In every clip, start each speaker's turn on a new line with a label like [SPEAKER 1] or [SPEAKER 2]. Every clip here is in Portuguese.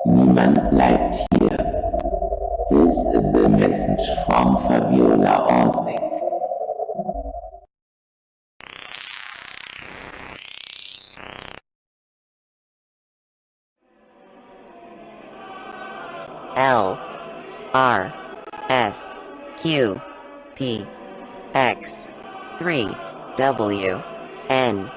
[SPEAKER 1] Niemand bleibt hier. This is a message from Fabiola Orsing.
[SPEAKER 2] L R S Q P X 3 W N.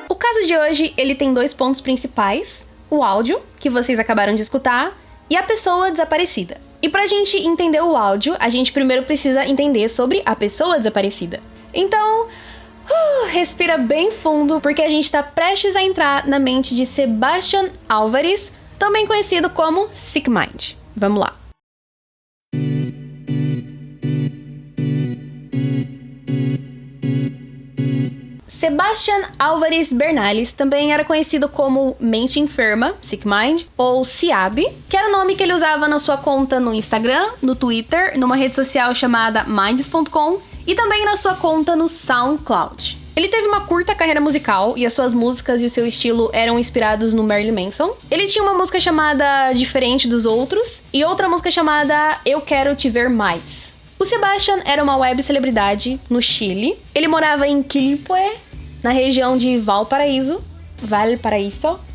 [SPEAKER 3] O caso de hoje, ele tem 2 pontos principais: o áudio, que vocês acabaram de escutar, e a pessoa desaparecida. E pra gente entender o áudio, a gente primeiro precisa entender sobre a pessoa desaparecida. Então, respira bem fundo, porque a gente tá prestes a entrar na mente de Sebastián Álvares, também conhecido como Sick Mind. Vamos lá. Sebastián Álvares Bernales também era conhecido como Mente Enferma, Sick Mind, ou SIAB, que era o nome que ele usava na sua conta no Instagram, no Twitter, numa rede social chamada Minds.com e também na sua conta no SoundCloud. Ele teve uma curta carreira musical e as suas músicas e o seu estilo eram inspirados no Marilyn Manson. Ele tinha uma música chamada Diferente dos Outros e outra música chamada Eu Quero Te Ver Mais. O Sebastián era uma web celebridade no Chile. Ele morava em Quilpué, na região de Valparaíso.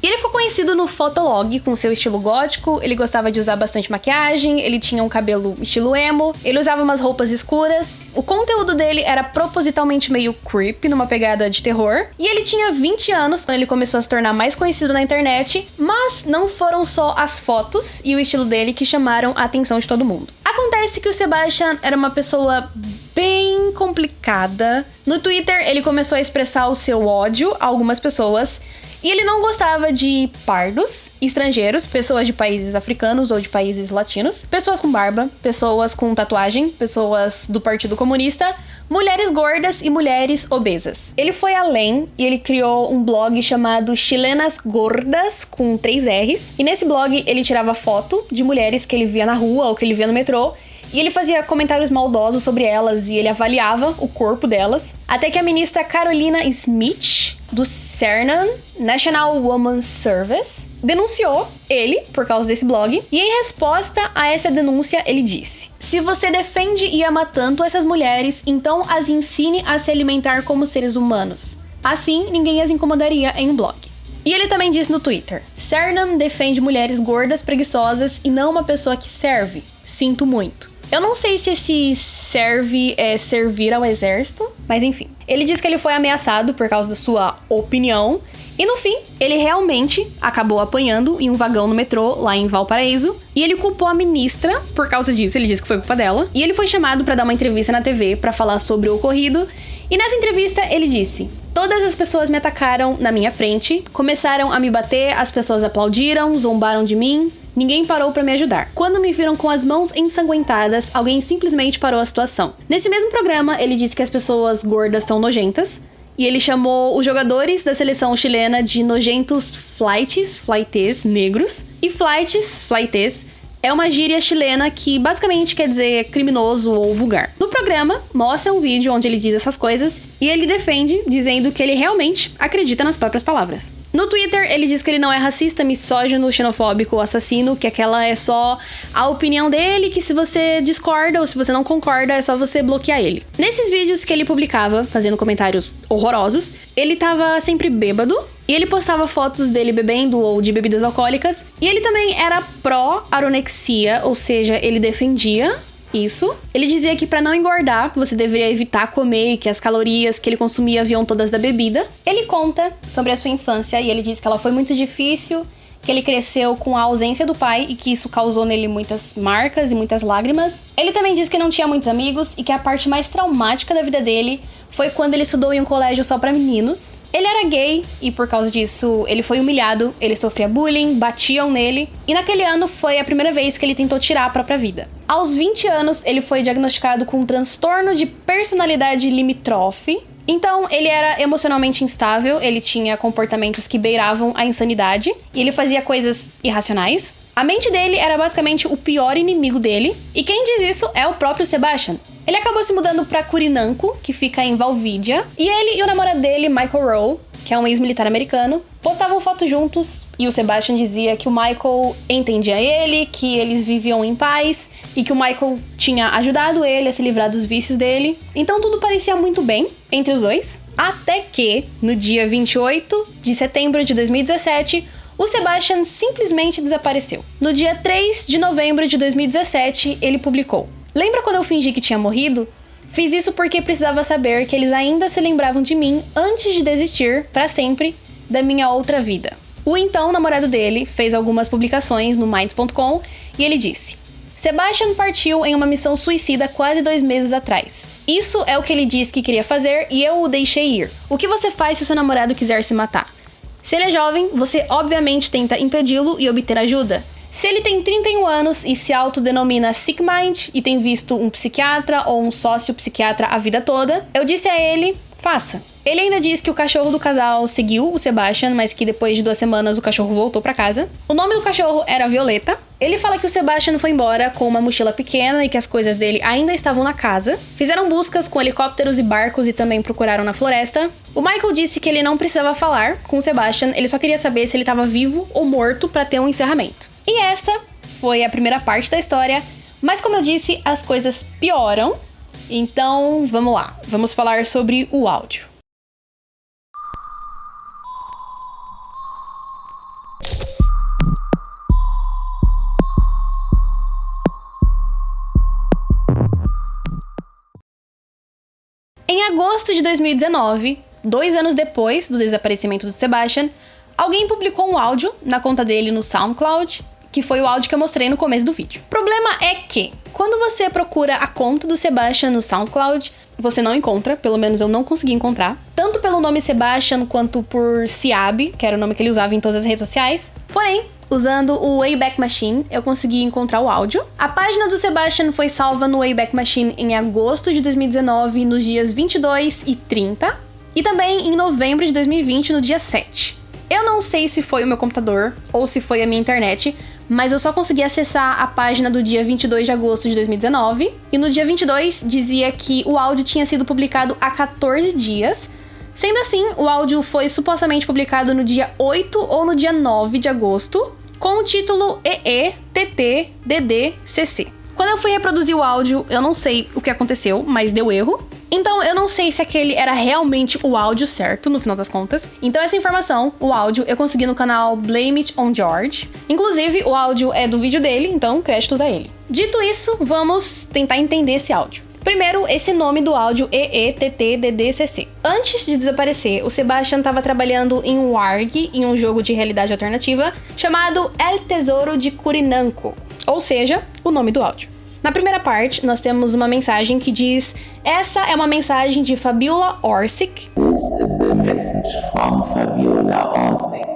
[SPEAKER 3] E ele ficou conhecido no Fotolog com seu estilo gótico. Ele gostava de usar bastante maquiagem, ele tinha um cabelo estilo emo, ele usava umas roupas escuras. O conteúdo dele era propositalmente meio creepy, numa pegada de terror. E ele tinha 20 anos quando ele começou a se tornar mais conhecido na internet, mas não foram só as fotos e o estilo dele que chamaram a atenção de todo mundo. Acontece que o Sebastián era uma pessoa bem complicada. No Twitter, ele começou a expressar o seu ódio a algumas pessoas. E ele não gostava de pardos, estrangeiros, pessoas de países africanos ou de países latinos, pessoas com barba, pessoas com tatuagem, pessoas do Partido Comunista, mulheres gordas e mulheres obesas. Ele foi além e ele criou um blog chamado Chilenas Gordas, com 3 R's. E nesse blog ele tirava foto de mulheres que ele via na rua ou que ele via no metrô. E ele fazia comentários maldosos sobre elas e ele avaliava o corpo delas. Até que a ministra Carolina Smith, do CERNAN, National Women's Service, denunciou ele por causa desse blog. E em resposta a essa denúncia, ele disse: se você defende e ama tanto essas mulheres, então as ensine a se alimentar como seres humanos. Assim, ninguém as incomodaria em um blog. E ele também disse no Twitter: CERNAN defende mulheres gordas, preguiçosas e não uma pessoa que serve. Sinto muito. Eu não sei se esse serve é servir ao exército, mas enfim. Ele diz que ele foi ameaçado por causa da sua opinião. E no fim, ele realmente acabou apanhando em um vagão no metrô lá em Valparaíso. E ele culpou a ministra por causa disso, ele disse que foi culpa dela. E ele foi chamado para dar uma entrevista na TV para falar sobre o ocorrido. E nessa entrevista ele disse: todas as pessoas me atacaram na minha frente, começaram a me bater, as pessoas aplaudiram, zombaram de mim. Ninguém parou pra me ajudar. Quando me viram com as mãos ensanguentadas, alguém simplesmente parou a situação. Nesse mesmo programa, ele disse que as pessoas gordas são nojentas. E ele chamou os jogadores da seleção chilena de nojentos flightes negros. E flightes, é uma gíria chilena que basicamente quer dizer criminoso ou vulgar. No programa, mostra um vídeo onde ele diz essas coisas e ele defende, dizendo que ele realmente acredita nas próprias palavras. No Twitter, ele diz que ele não é racista, misógino, xenofóbico ou assassino, que aquela é só a opinião dele, que se você discorda ou se você não concorda, é só você bloquear ele. Nesses vídeos que ele publicava, fazendo comentários horrorosos, ele tava sempre bêbado, e ele postava fotos dele bebendo ou de bebidas alcoólicas, e ele também era pró-anorexia, ou seja, ele defendia isso. Ele dizia que para não engordar, você deveria evitar comer e que as calorias que ele consumia vinham todas da bebida. Ele conta sobre a sua infância e ele diz que ela foi muito difícil, que ele cresceu com a ausência do pai e que isso causou nele muitas marcas e muitas lágrimas. Ele também diz que não tinha muitos amigos e que a parte mais traumática da vida dele foi quando ele estudou em um colégio só pra meninos. Ele era gay e por causa disso ele foi humilhado, ele sofria bullying, batiam nele. E naquele ano foi a primeira vez que ele tentou tirar a própria vida. Aos 20 anos ele foi diagnosticado com um transtorno de personalidade limítrofe. Então, ele era emocionalmente instável, ele tinha comportamentos que beiravam a insanidade, e ele fazia coisas irracionais. A mente dele era basicamente o pior inimigo dele, e quem diz isso é o próprio Sebastian. Ele acabou se mudando pra Curinanco, que fica em Valvídia, e ele e o namorado dele, Michael Rowe, que é um ex-militar americano, postavam fotos juntos, e o Sebastian dizia que o Michael entendia ele, que eles viviam em paz, e que o Michael tinha ajudado ele a se livrar dos vícios dele. Então tudo parecia muito bem entre os dois, até que, no dia 28 de setembro de 2017, o Sebastian simplesmente desapareceu. No dia 3 de novembro de 2017, ele publicou: "Lembra quando eu fingi que tinha morrido? Fiz isso porque precisava saber que eles ainda se lembravam de mim antes de desistir, para sempre, da minha outra vida." O então namorado dele fez algumas publicações no Minds.com e ele disse: "Sebastian partiu em uma missão suicida quase 2 meses atrás. Isso é o que ele disse que queria fazer e eu o deixei ir. O que você faz se o seu namorado quiser se matar? Se ele é jovem, você obviamente tenta impedi-lo e obter ajuda. Se ele tem 31 anos e se autodenomina Sick Mind e tem visto um psiquiatra ou um sócio psiquiatra a vida toda, eu disse a ele, faça." Ele ainda diz que o cachorro do casal seguiu o Sebastian, mas que depois de 2 semanas o cachorro voltou pra casa. O nome do cachorro era Violeta. Ele fala que o Sebastian foi embora com uma mochila pequena e que as coisas dele ainda estavam na casa. Fizeram buscas com helicópteros e barcos e também procuraram na floresta. O Michael disse que ele não precisava falar com o Sebastian, ele só queria saber se ele estava vivo ou morto pra ter um encerramento. E essa foi a primeira parte da história, mas como eu disse, as coisas pioram. Então, vamos lá. Vamos falar sobre o áudio. Em agosto de 2019, 2 anos depois do desaparecimento do Sebastian, alguém publicou um áudio na conta dele no SoundCloud, que foi o áudio que eu mostrei no começo do vídeo. O problema é que, quando você procura a conta do Sebastian no SoundCloud, você não encontra, pelo menos eu não consegui encontrar, tanto pelo nome Sebastian quanto por Siab, que era o nome que ele usava em todas as redes sociais. Porém, usando o Wayback Machine, eu consegui encontrar o áudio. A página do Sebastian foi salva no Wayback Machine em agosto de 2019, nos dias 22 e 30, e também em novembro de 2020, no dia 7. Eu não sei se foi o meu computador ou se foi a minha internet, mas eu só consegui acessar a página do dia 22 de agosto de 2019, e no dia 22 dizia que o áudio tinha sido publicado há 14 dias. Sendo assim, o áudio foi supostamente publicado no dia 8 ou no dia 9 de agosto, com o título EETTDDCC. Quando eu fui reproduzir o áudio, eu não sei o que aconteceu, mas deu erro. Então, eu não sei se aquele era realmente o áudio certo, no final das contas. Então, essa informação, o áudio, eu consegui no canal Blame It on George. Inclusive, o áudio é do vídeo dele, então créditos a ele. Dito isso, vamos tentar entender esse áudio. Primeiro, esse nome do áudio EETTDDCC. Antes de desaparecer, o Sebastian estava trabalhando em um ARG, em um jogo de realidade alternativa, chamado El Tesouro de Curinanco, ou seja, o nome do áudio. Na primeira parte, nós temos uma mensagem que diz: essa é uma mensagem de Fabiola Orsic.
[SPEAKER 1] This is a message from Fabiola Orsic.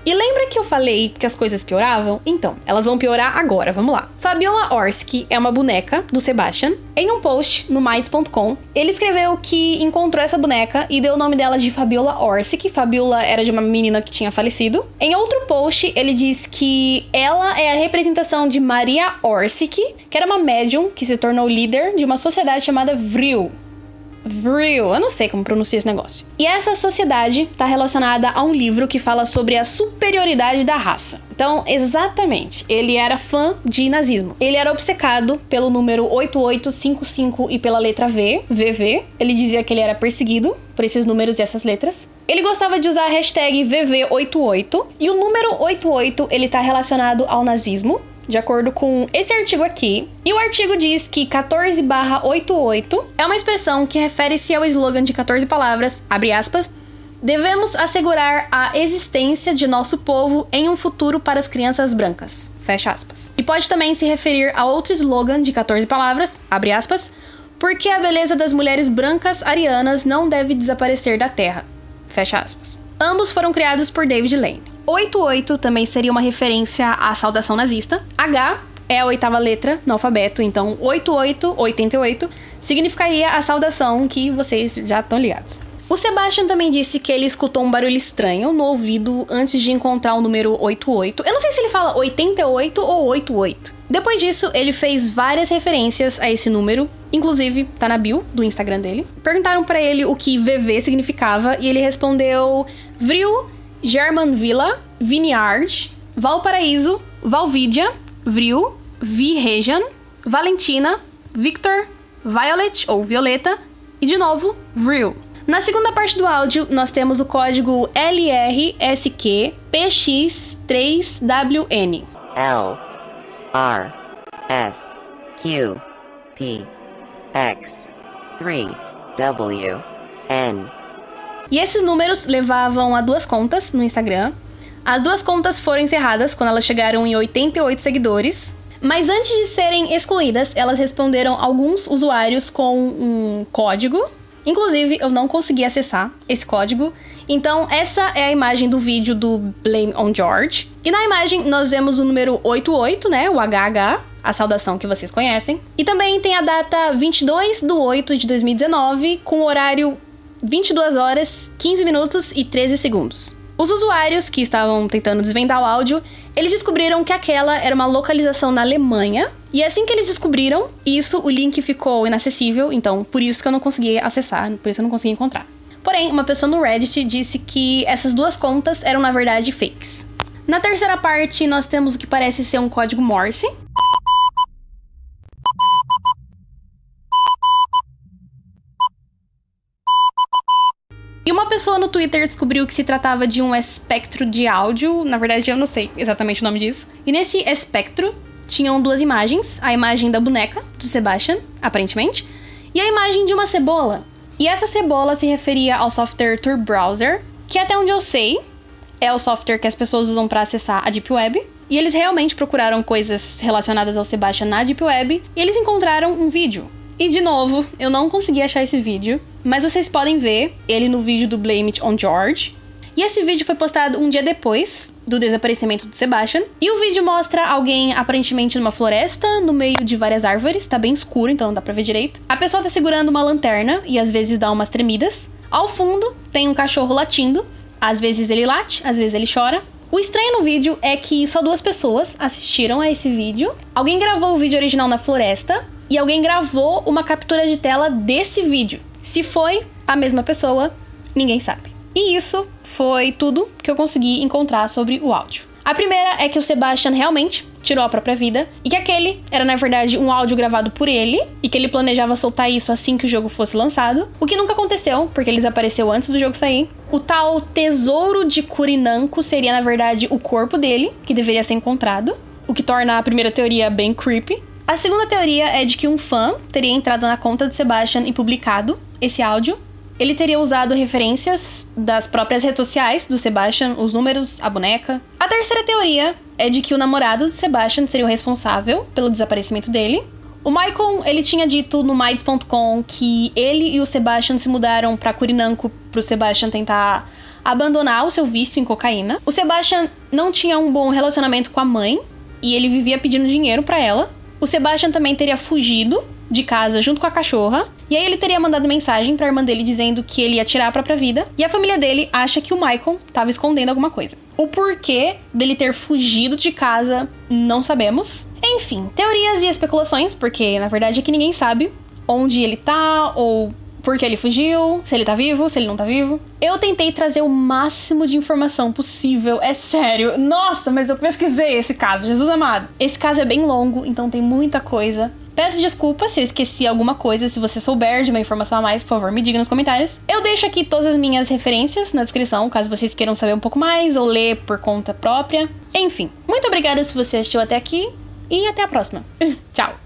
[SPEAKER 3] E lembra que eu falei que as coisas pioravam? Então, elas vão piorar agora, vamos lá. Fabiola Orsic é uma boneca do Sebastian. Em um post no Minds.com, ele escreveu que encontrou essa boneca e deu o nome dela de Fabiola Orsic. Fabiola era de uma menina que tinha falecido. Em outro post, ele diz que ela é a representação de Maria Orsic, que era uma médium que se tornou líder de uma sociedade chamada Vril. Eu não sei como pronunciar esse negócio. E essa sociedade está relacionada a um livro que fala sobre a superioridade da raça. Então, exatamente, ele era fã de nazismo. Ele era obcecado pelo número 8855 e pela letra V, VV. Ele dizia que ele era perseguido por esses números e essas letras. Ele gostava de usar a hashtag VV88. E o número 88, ele tá relacionado ao nazismo, de acordo com esse artigo aqui. E o artigo diz que 14/88 é uma expressão que refere-se ao slogan de 14 palavras, abre aspas, devemos assegurar a existência de nosso povo em um futuro para as crianças brancas, fecha aspas. E pode também se referir a outro slogan de 14 palavras, abre aspas, Porque a beleza das mulheres brancas arianas não deve desaparecer da Terra. Fecha aspas. Ambos foram criados por David Lane. 88 também seria uma referência à saudação nazista. H é a 8ª letra no alfabeto, então 88 significaria a saudação que vocês já estão ligados. O Sebastian também disse que ele escutou um barulho estranho no ouvido antes de encontrar o número 88. Eu não sei se ele fala 88 ou 88. Depois disso, ele fez várias referências a esse número, inclusive tá na bio do Instagram dele. Perguntaram pra ele o que VV significava e ele respondeu Vril, Germanvilla, Vineyard, Valparaíso, Valvídia, Vril, Virejan, Valentina, Victor, Violet ou Violeta e de novo Vril. Na segunda parte do áudio, nós temos o código LRSQPX3WN.
[SPEAKER 2] L R S Q P X 3 W N.
[SPEAKER 3] E esses números levavam a 2 contas no Instagram. As 2 contas foram encerradas quando elas chegaram em 88 seguidores. Mas antes de serem excluídas, elas responderam alguns usuários com um código. Inclusive, eu não consegui acessar esse código. Então, essa é a imagem do vídeo do Blame on George. E na imagem, nós vemos o número 88, né? O HH, a saudação que vocês conhecem. E também tem a data 22/8/2019, com o horário 22 horas, 15 minutos e 13 segundos. Os usuários que estavam tentando desvendar o áudio, eles descobriram que aquela era uma localização na Alemanha. E assim que eles descobriram isso, o link ficou inacessível, então por isso que eu não consegui acessar, por isso eu não consegui encontrar. Porém, uma pessoa no Reddit disse que essas 2 contas eram na verdade fakes. Na terceira parte, nós temos o que parece ser um código Morse. E uma pessoa no Twitter descobriu que se tratava de um espectro de áudio. Na verdade, eu não sei exatamente o nome disso. E nesse espectro, tinham 2 imagens. A imagem da boneca, do Sebastian, aparentemente. E a imagem de uma cebola. E essa cebola se referia ao software Tor Browser, que até onde eu sei, é o software que as pessoas usam para acessar a Deep Web. E eles realmente procuraram coisas relacionadas ao Sebastian na Deep Web. E eles encontraram um vídeo. E de novo, eu não consegui achar esse vídeo, mas vocês podem ver ele no vídeo do Blame It on George. E esse vídeo foi postado um dia depois do desaparecimento do Sebastian. E o vídeo mostra alguém aparentemente numa floresta, no meio de várias árvores. Tá bem escuro, então não dá pra ver direito. A pessoa tá segurando uma lanterna e às vezes dá umas tremidas. Ao fundo tem um cachorro latindo. Às vezes ele late, às vezes ele chora. O estranho no vídeo é que só 2 pessoas assistiram a esse vídeo. Alguém gravou o vídeo original na floresta e alguém gravou uma captura de tela desse vídeo. Se foi a mesma pessoa, ninguém sabe. E isso foi tudo que eu consegui encontrar sobre o áudio. A primeira é que o Sebastian realmente tirou a própria vida e que aquele era, na verdade, um áudio gravado por ele e que ele planejava soltar isso assim que o jogo fosse lançado, o que nunca aconteceu, porque ele desapareceu antes do jogo sair. O tal tesouro de Kurinanko seria, na verdade, o corpo dele, que deveria ser encontrado, o que torna a primeira teoria bem creepy. A segunda teoria é de que um fã teria entrado na conta do Sebastian e publicado esse áudio. Ele teria usado referências das próprias redes sociais do Sebastian, os números, a boneca. A terceira teoria é de que o namorado do Sebastian seria o responsável pelo desaparecimento dele. O Michael, ele tinha dito no Mides.com que ele e o Sebastian se mudaram pra Kurinanko pro Sebastian tentar abandonar o seu vício em cocaína. O Sebastian não tinha um bom relacionamento com a mãe e ele vivia pedindo dinheiro pra ela. O Sebastian também teria fugido de casa junto com a cachorra. E aí ele teria mandado mensagem pra irmã dele dizendo que ele ia tirar a própria vida. E a família dele acha que o Michael tava escondendo alguma coisa. O porquê dele ter fugido de casa, não sabemos. Enfim, teorias e especulações, porque na verdade é que ninguém sabe onde ele tá, ou por que ele fugiu, se ele tá vivo, se ele não tá vivo. Eu tentei trazer o máximo de informação possível, é sério. Nossa, mas eu pesquisei esse caso, Jesus amado. Esse caso é bem longo, então tem muita coisa. Peço desculpa se eu esqueci alguma coisa. Se você souber de uma informação a mais, por favor, me diga nos comentários. Eu deixo aqui todas as minhas referências na descrição, caso vocês queiram saber um pouco mais ou ler por conta própria. Enfim, muito obrigada se você assistiu até aqui e até a próxima. Tchau!